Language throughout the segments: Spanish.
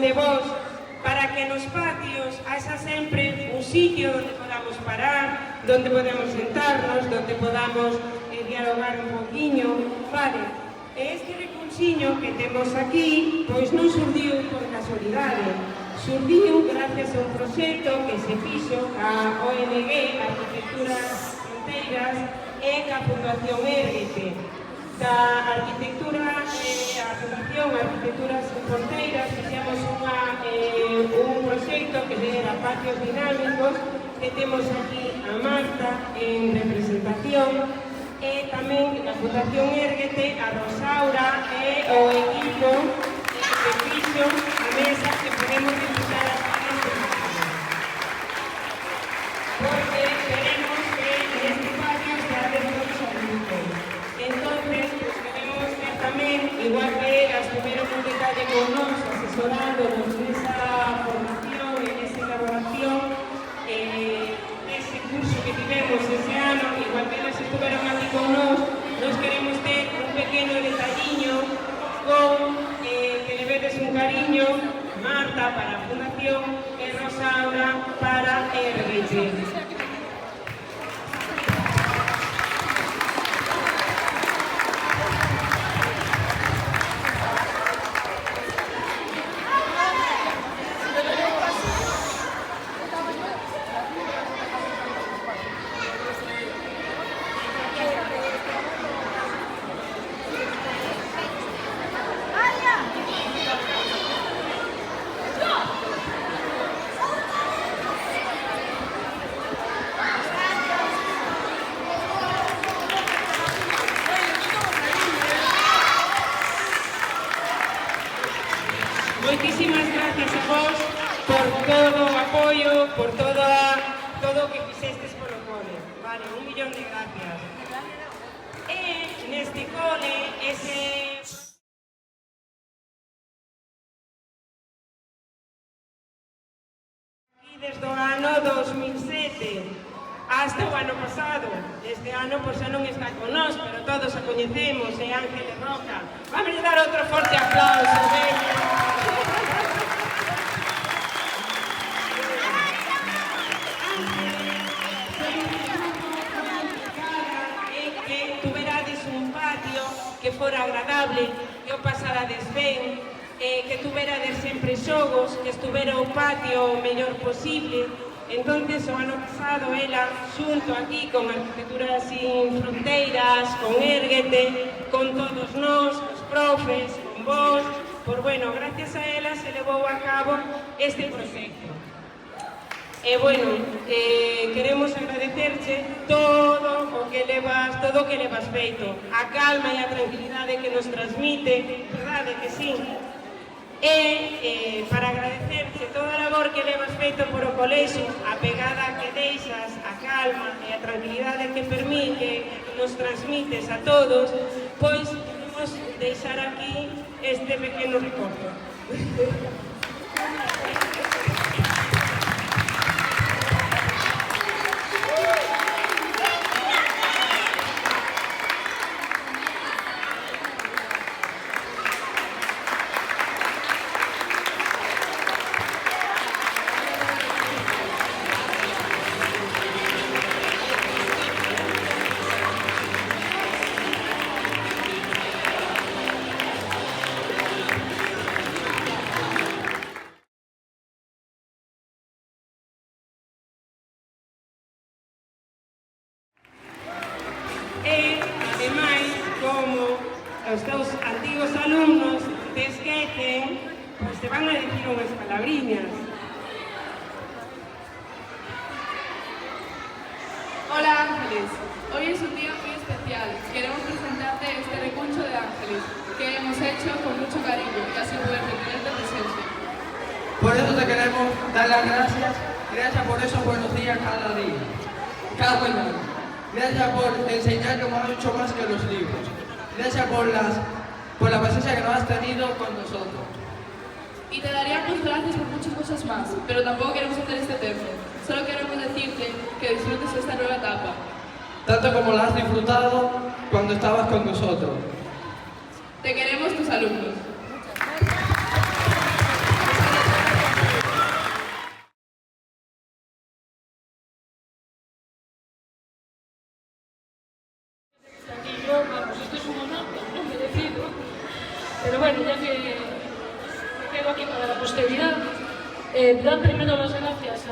de vos para que nos patios haxa sempre un sitio onde podamos parar, onde podemos sentarnos, onde podamos dialogar un poquinho, vale? Este recursiño que temos aquí, pois non surdiu por casualidade, surdiu gracias a un proxecto que se fixo a ONG, Arquitecturas Fronteiras, e a Fundación Érguete. Da arquitectura, a Fundación Arquitecturas Fronteiras, fixemos un proxecto que era Patios Dinámicos, que temos aquí a Marta en representación, e tamén na Fundación Érguete, a Rosaura e o equipo que fixo a mesa que podemos disfrutar aquí neste espacio. Porque queremos que neste espacio se abren todos os grupos. Entonces, pues, queremos ver tamén, igual que estuveron un detalle con nos, asesorándonos nesa formación, en esa elaboración, ese curso que tivemos ese ano, igual que elas estuveron aquí con nos queremos ter un pequeno detalliño con que le vedes un cariño, Marta para a Fundación e Rosaura para Érguete. Moitísimas gracias a vos por todo o apoio, por todo o que fixestes polo cole. Vale, 1.000.000 de gracias. E neste cole, desde o ano 2007 hasta o ano pasado. Este ano pois xa non está con nós, pero todos a coñecemos, é Ángeles Roca. Vamos a dar outro forte aplauso, veña. Que fora agradable, que o pasarades ben, que tuverades sempre xogos, que estuvera o patio o mellor posible. Entonces, o ano pasado, ela, xunto aquí con Arquitecturas Sin Fronteiras, con Érguete, con todos nós, os profes, con vos, por bueno, gracias a ela se levou a cabo este proxecto. E bueno, queremos agradecerche todo o que levas feito, a calma e a tranquilidade que nos transmite, verdade que sí? E para agradecerche toda a labor que levas feito por o colexio, a pegada que deixas, a calma e a tranquilidade que nos transmites a todos, pois vamos deixar aquí este pequeno recordo. Os teus antigos alumnos te esquecen, pois te van a dicir unhas palabriñas. Hola Ángeles, hoy es un día muy especial. Queremos presentarte este recuncho de Ángeles, que hemos hecho con mucho cariño y así poderte tenerte presente. Por eso te queremos dar las gracias por esos buenos días cada día, cada buen día. Gracias por enseñarnos mucho más que los libros. Gracias por la paciencia que nos has tenido con nosotros. Y te daríamos gracias por muchas cosas más, pero tampoco queremos hacer este tiempo. Solo queremos decirte que disfrutes esta nueva etapa. Tanto como la has disfrutado cuando estabas con nosotros. Te queremos tus alumnos. ya que quedo aquí para la posteridad, dar primero las gracias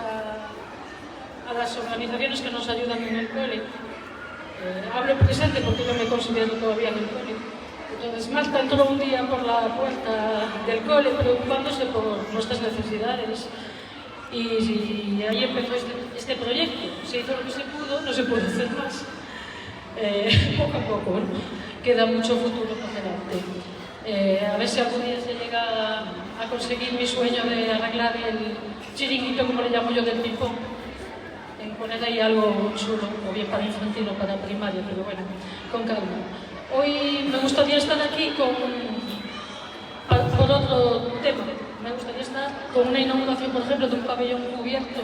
a las organizaciones que nos ayudan en el cole. Hablo presente porque yo me considero todavía en el cole. Entonces, Marta entró un día por la puerta del cole preocupándose por nuestras necesidades y ahí empezó este proyecto. Se hizo lo que se pudo, no se puede hacer más. Poco a poco, ¿no? Queda mucho futuro por delante. A ver si algún día se llega a conseguir mi sueño de arreglar el chiringuito, como le llamo yo, del ping-pong, en poner ahí algo chulo, o bien para infantil o para primaria, pero bueno, con calma. Hoy me gustaría estar aquí por otro tema. Me gustaría estar con una inauguración, por ejemplo, de un pabellón cubierto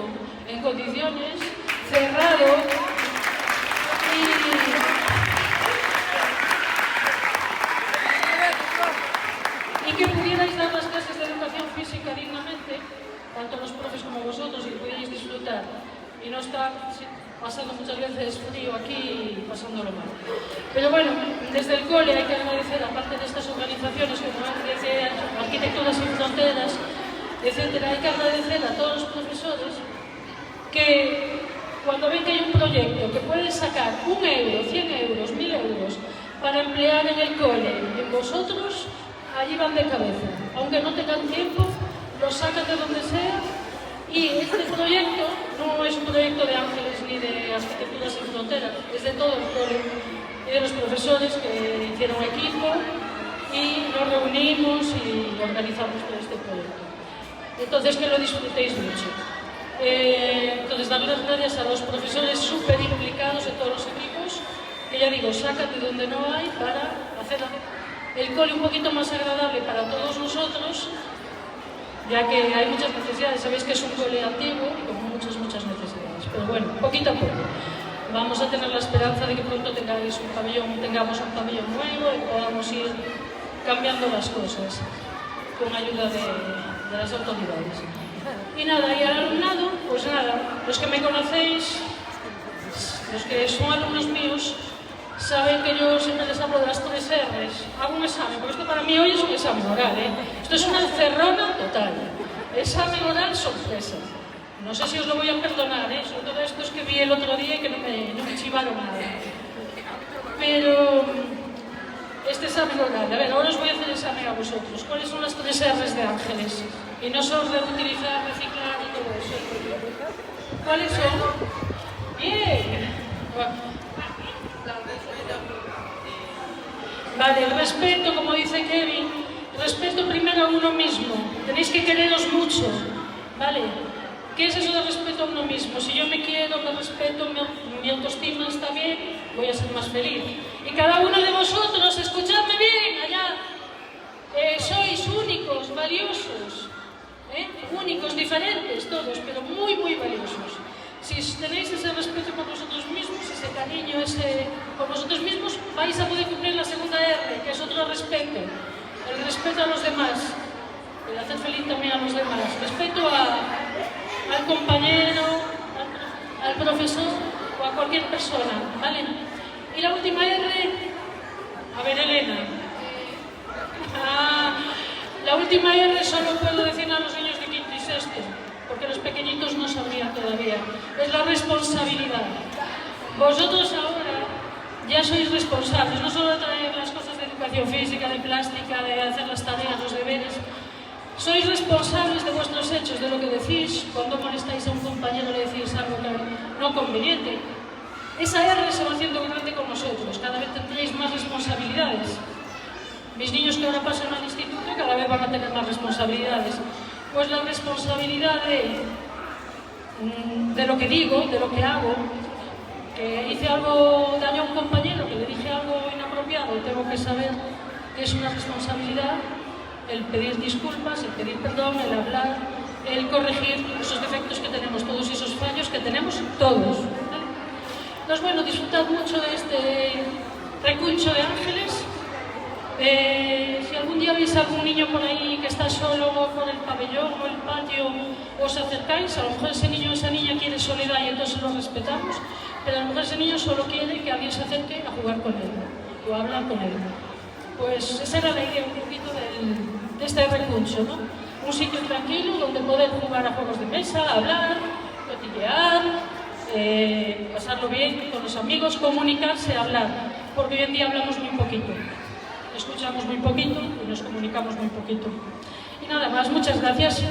en condiciones, cerrado, y que pudierais dar las clases de educación física dignamente, tanto los profes como vosotros, y que pudierais disfrutar y no estar pasando muchas veces frío aquí y pasándolo mal. Pero bueno, desde el cole hay que agradecer, aparte de estas organizaciones como Arquitectura Sin Fronteras, etcétera, hay que agradecer a todos los profesores que cuando ven que hay un proyecto que pueden sacar 1 euro, 100 euros, 1000 euros para emplear en el cole, en vosotros, allí van de cabeza. Aunque no tengan tiempo, lo sacan de donde sea. Y este proyecto no es un proyecto de Ángeles ni de Arquitectura Sin Fronteras, es de todo el cole y de los profesores que hicieron equipo y nos reunimos y organizamos todo este proyecto. Entonces, que lo disfrutéis mucho. Entonces, dar las gracias a los profesores súper implicados en todos los equipos, que ya digo, sacan de donde no hay para hacer el cole un poquito más agradable para todos nosotros, ya que hay muchas necesidades. Sabéis que es un cole antiguo y con muchas necesidades, pero bueno, poquito a poco. Vamos a tener la esperanza de que pronto tengamos un pabellón nuevo y podamos ir cambiando las cosas con ayuda de las autoridades. Y nada, y al alumnado, pues nada, los que me conocéis, los que son alumnos míos, saben que yo siempre les hablo de las 3 R's. Hago un examen, porque esto para mí hoy es un examen oral, ¿eh? Esto es una encerrona total. Examen oral sorpresa. No sé si os lo voy a perdonar, ¿eh? Sobre todo estos que vi el otro día y que no me chivaron nada. Pero este examen oral, a ver, ahora os voy a hacer el examen a vosotros. ¿Cuáles son las 3 R's de Ángeles? Y no solo reutilizar, reciclar y todo eso. ¿Cuáles son? ¡Bien! Vale, el respeto, como dice Kevin, respeto primero a uno mismo. Tenéis que quereros mucho, ¿vale? ¿Qué es eso de respeto a uno mismo? Si yo me quiero, me respeto, mi autoestima está bien, voy a ser más feliz. Y cada uno de vosotros, escuchadme bien, allá, sois únicos, valiosos, únicos, diferentes todos, pero muy valiosos. Si tenéis ese respeto por vosotros mismos, ese cariño por vosotros mismos, vais a poder cumplir la segunda R, que es otro respeto. El respeto a los demás, el hacer feliz también a los demás. Respeto al compañero, al profesor o a cualquier persona, ¿vale? Y la última R, a ver, Elena. La última R solo puedo decir a los niños de quinto y sexto, porque los pequeñitos no sabrían todavía. Es la responsabilidad. Vosotros ahora ya sois responsables, no solo de traer las cosas de educación física, de plástica, de hacer las tareas, los deberes. Sois responsables de vuestros hechos, de lo que decís. Cuando molestáis a un compañero le decís algo no conveniente. Esa R se va haciendo grande con nosotros. Cada vez tendréis más responsabilidades. Mis niños que ahora pasan al instituto cada vez van a tener más responsabilidades. Pues la responsabilidad de lo que digo, de lo que hago, que hice algo, daño a un compañero, que le dije algo inapropiado, tengo que saber que es una responsabilidad el pedir disculpas, el pedir perdón, el hablar, el corregir esos defectos que tenemos todos y esos fallos que tenemos todos. Entonces, bueno, disfrutad mucho de este recuncho de Ángeles. Si algún día veis a algún niño por ahí que está solo por el pabellón o el patio, os acercáis, a lo mejor ese niño o esa niña quiere soledad y entonces lo respetamos, pero a lo mejor ese niño solo quiere que alguien se acerque a jugar con él o a hablar con él. pues esa era la idea un poquito de este recuncho, ¿no? Un sitio tranquilo donde poder jugar a juegos de mesa, hablar, cotillear, pasarlo bien con los amigos, comunicarse, hablar, porque hoy en día hablamos muy poquito, escuchamos muy poquito y nos comunicamos muy poquito. Y nada más, muchas gracias.